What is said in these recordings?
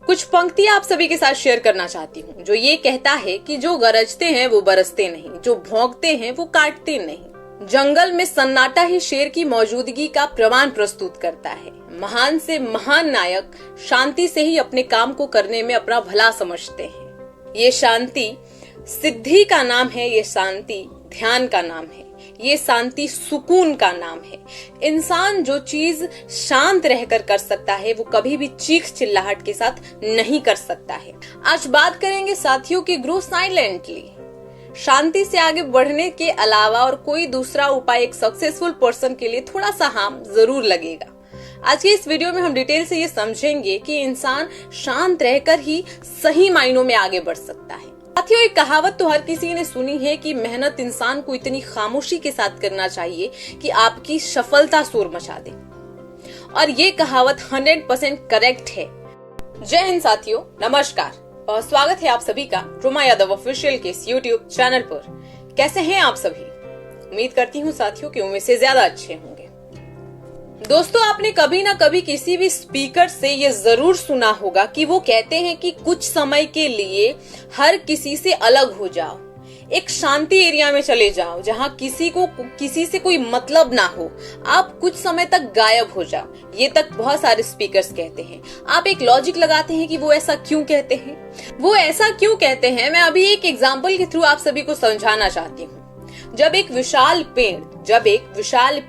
कुछ पंक्तियां आप सभी के साथ शेयर करना चाहती हूँ, जो ये कहता है कि जो गरजते हैं वो बरसते नहीं, जो भौंकते हैं वो काटते नहीं। जंगल में सन्नाटा ही शेर की मौजूदगी का प्रमाण प्रस्तुत करता है। महान से महान नायक शांति से ही अपने काम को करने में अपना भला समझते हैं। ये शांति सिद्धि का नाम है, ये शांति ध्यान का नाम है, ये शांति सुकून का नाम है। इंसान जो चीज शांत रहकर कर सकता है वो कभी भी चीख चिल्लाहट के साथ नहीं कर सकता है। आज बात करेंगे साथियों की ग्रो साइलेंटली। शांति से आगे बढ़ने के अलावा और कोई दूसरा उपाय एक सक्सेसफुल पर्सन के लिए थोड़ा सा हार्म जरूर लगेगा। आज के इस वीडियो में हम डिटेल से ये समझेंगे कि इंसान शांत रहकर ही सही मायनों में आगे बढ़ सकता है। साथियों, एक कहावत तो हर किसी ने सुनी है कि मेहनत इंसान को इतनी खामोशी के साथ करना चाहिए कि आपकी सफलता शोर मचा दे, और ये कहावत 100% करेक्ट है। जय हिंद साथियों, नमस्कार और स्वागत है आप सभी का रुमा यादव ऑफिशियल के इस यूट्यूब चैनल पर। कैसे हैं आप सभी? उम्मीद करती हूँ साथियों कि उम्मीद से ज्यादा अच्छे होंगे। दोस्तों, आपने कभी ना कभी किसी भी स्पीकर से ये जरूर सुना होगा कि वो कहते हैं कि कुछ समय के लिए हर किसी से अलग हो जाओ, एक शांति एरिया में चले जाओ जहां किसी से कोई मतलब ना हो, आप कुछ समय तक गायब हो जाओ। ये तक बहुत सारे स्पीकर्स कहते हैं। आप एक लॉजिक लगाते हैं कि वो ऐसा क्यों कहते हैं, वो ऐसा क्यों कहते हैं। मैं अभी एक एग्जाम्पल के थ्रू आप सभी को समझाना चाहती हूँ। जब एक विशाल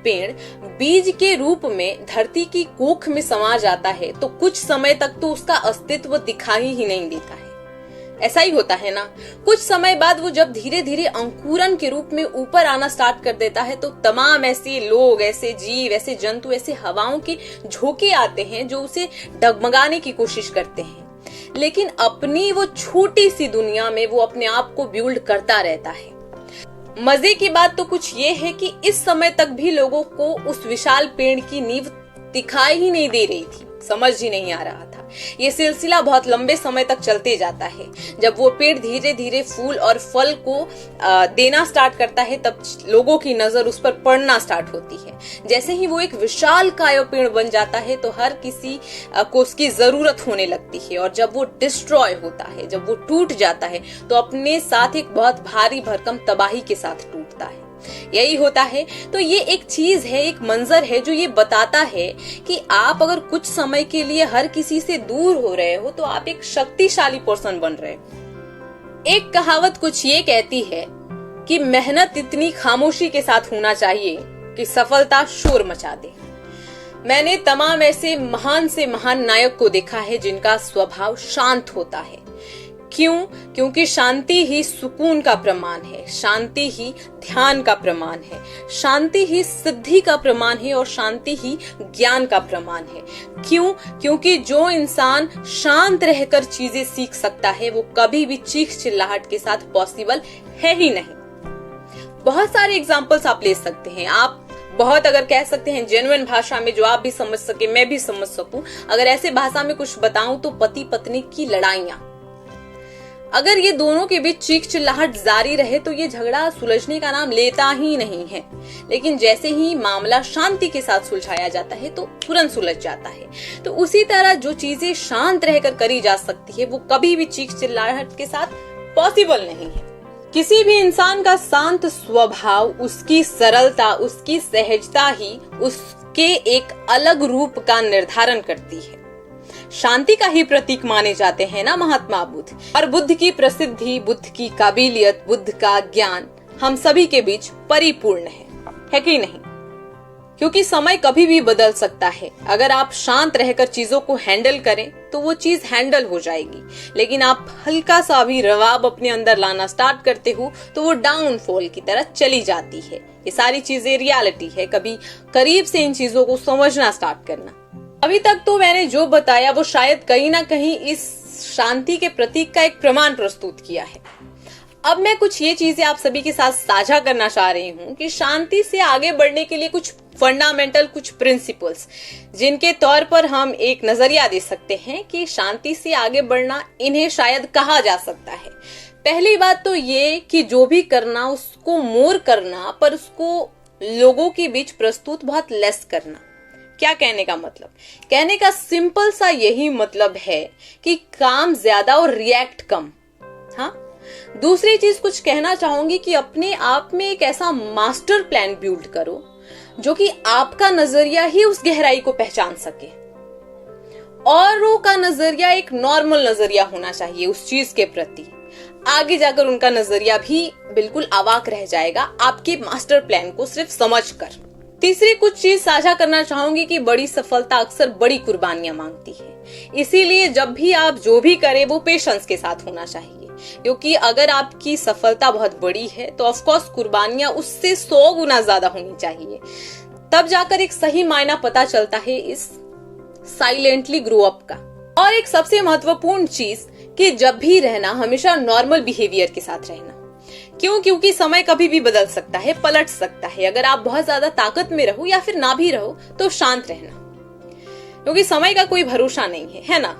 पेड़ बीज के रूप में धरती की कोख में समा जाता है तो कुछ समय तक तो उसका अस्तित्व दिखाई ही नहीं देता है। ऐसा ही होता है ना। कुछ समय बाद वो जब धीरे धीरे अंकुरन के रूप में ऊपर आना स्टार्ट कर देता है तो तमाम ऐसे लोग, ऐसे जीव, ऐसे जंतु, ऐसे हवाओं के झोंके आते हैं जो उसे डगमगाने की कोशिश करते हैं। लेकिन अपनी वो छोटी सी दुनिया में वो अपने आप को बिल्ड करता रहता है। मजे की बात तो कुछ ये है कि इस समय तक भी लोगों को उस विशाल पेड़ की नींव दिखाई ही नहीं दे रही थी, समझ ही नहीं आ रहा था। ये सिलसिला बहुत लंबे समय तक चलते जाता है। जब वो पेड़ धीरे धीरे फूल और फल को देना स्टार्ट करता है तब लोगों की नजर उस पर पड़ना स्टार्ट होती है। जैसे ही वो एक विशाल काय पेड़ बन जाता है तो हर किसी को उसकी जरूरत होने लगती है, और जब वो डिस्ट्रॉय होता है, जब वो टूट जाता है तो अपने साथ एक बहुत भारी भरकम तबाही के साथ टूटता है। यही होता है। तो ये एक चीज है, एक मंजर है जो ये बताता है कि आप अगर कुछ समय के लिए हर किसी से दूर हो रहे हो तो आप एक शक्तिशाली पर्सन बन रहे हो। एक कहावत कुछ ये कहती है कि मेहनत इतनी खामोशी के साथ होना चाहिए कि सफलता शोर मचा दे। मैंने तमाम ऐसे महान से महान नायक को देखा है जिनका स्वभाव शांत होता है। क्यों? क्योंकि शांति ही सुकून का प्रमाण है, शांति ही ध्यान का प्रमाण है, शांति ही सिद्धि का प्रमाण है और शांति ही ज्ञान का प्रमाण है। क्यों? क्योंकि जो इंसान शांत रहकर चीजें सीख सकता है वो कभी भी चीख चिल्लाहट के साथ पॉसिबल है ही नहीं। बहुत सारे एग्जाम्पल्स आप ले सकते हैं। आप बहुत, अगर कह सकते हैं जेन्युइन भाषा में जो आप भी समझ सके, मैं भी समझ सकूं, अगर ऐसे भाषा में कुछ बताऊं तो पति पत्नी की लड़ाइयां, अगर ये दोनों के बीच चीख चिल्लाहट जारी रहे तो ये झगड़ा सुलझने का नाम लेता ही नहीं है। लेकिन जैसे ही मामला शांति के साथ सुलझाया जाता है तो तुरंत सुलझ जाता है। तो उसी तरह जो चीजें शांत रहकर करी जा सकती है वो कभी भी चीख चिल्लाहट के साथ पॉसिबल नहीं है। किसी भी इंसान का शांत स्वभाव, उसकी सरलता, उसकी सहजता ही उसके एक अलग रूप का निर्धारण करती है। शांति का ही प्रतीक माने जाते हैं ना महात्मा बुद्ध। और बुद्ध की प्रसिद्धि, बुद्ध की काबिलियत, बुद्ध का ज्ञान हम सभी के बीच परिपूर्ण है कि नहीं? क्योंकि समय कभी भी बदल सकता है। अगर आप शांत रहकर चीजों को हैंडल करें तो वो चीज हैंडल हो जाएगी, लेकिन आप हल्का सा भी रवाब अपने अंदर लाना स्टार्ट करते हो तो वो डाउनफॉल की तरह चली जाती है। ये सारी चीजें रियलिटी है। कभी करीब से इन चीजों को समझना स्टार्ट करना। अभी तक तो मैंने जो बताया वो शायद कहीं ना कहीं इस शांति के प्रतीक का एक प्रमाण प्रस्तुत किया है। अब मैं कुछ ये चीजें आप सभी के साथ साझा करना चाह रही हूँ कि शांति से आगे बढ़ने के लिए कुछ फंडामेंटल, कुछ प्रिंसिपल्स जिनके तौर पर हम एक नजरिया दे सकते हैं कि शांति से आगे बढ़ना, इन्हें शायद कहा जा सकता है। पहली बात तो ये कि जो भी करना उसको मोर करना, पर उसको लोगों के बीच प्रस्तुत बहुत लेस करना। क्या कहने का मतलब? कहने का सिंपल सा यही मतलब है कि काम ज्यादा और रिएक्ट कम। हाँ, दूसरी चीज कुछ कहना चाहूंगी कि अपने आप में एक ऐसा मास्टर प्लान बिल्ड करो जो कि आपका नजरिया ही उस गहराई को पहचान सके। औरों का नजरिया एक नॉर्मल नजरिया होना चाहिए उस चीज के प्रति। आगे जाकर उनका नजरिया भी बिल्कुल अवाक रह जाएगा आपके मास्टर प्लान को सिर्फ समझकर। तीसरी कुछ चीज साझा करना चाहूंगी कि बड़ी सफलता अक्सर बड़ी कुर्बानियां मांगती है, इसीलिए जब भी आप जो भी करें वो पेशेंस के साथ होना चाहिए, क्योंकि अगर आपकी सफलता बहुत बड़ी है तो ऑफ कोर्स कुर्बानियां उससे 100 गुना ज्यादा होनी चाहिए। तब जाकर एक सही मायना पता चलता है इस साइलेंटली ग्रो अप का। और एक सबसे महत्वपूर्ण चीज कि जब भी रहना हमेशा नॉर्मल बिहेवियर के साथ रहना। क्यों? क्योंकि समय कभी भी बदल सकता है, पलट सकता है। अगर आप बहुत ज्यादा ताकत में रहो या फिर ना भी रहो तो शांत रहना, क्योंकि समय का कोई भरोसा नहीं है ना।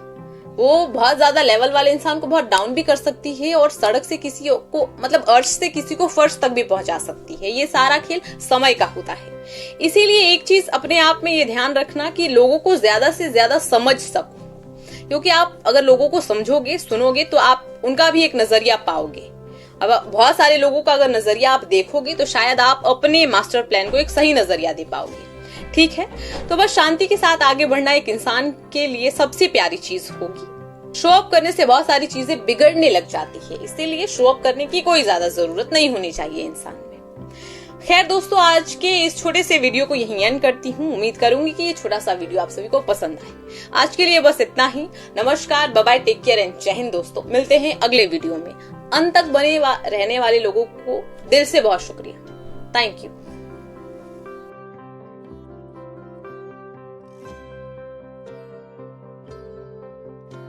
वो बहुत ज्यादा लेवल वाले इंसान को बहुत डाउन भी कर सकती है और सड़क से किसी को मतलब अर्श से किसी को फर्श तक भी पहुंचा सकती है। ये सारा खेल समय का होता है। इसीलिए एक चीज अपने आप में ये ध्यान रखना कि लोगों को ज्यादा से ज्यादा समझ सको, क्योंकि आप अगर लोगों को समझोगे, सुनोगे तो आप उनका भी एक नजरिया पाओगे। अब बहुत सारे लोगों का अगर नजरिया आप देखोगे तो शायद आप अपने मास्टर प्लान को एक सही नजरिया दे पाओगे। ठीक है, तो बस शांति के साथ आगे बढ़ना एक इंसान के लिए सबसे प्यारी चीज होगी। शो अप करने से बहुत सारी चीजें बिगड़ने लग जाती है, इसीलिए शो अप करने की कोई ज्यादा जरूरत नहीं होनी चाहिए इंसान में। खैर दोस्तों, आज के इस छोटे से वीडियो को यहीं एंड करती हूँ। उम्मीद करूंगी कि ये छोटा सा वीडियो आप सभी को पसंद आए। आज के लिए बस इतना ही। नमस्कार, bye bye, take care and जय हिंद दोस्तों। मिलते हैं अगले वीडियो में। अंत तक बने रहने वाले लोगों को दिल से बहुत शुक्रिया। Thank you.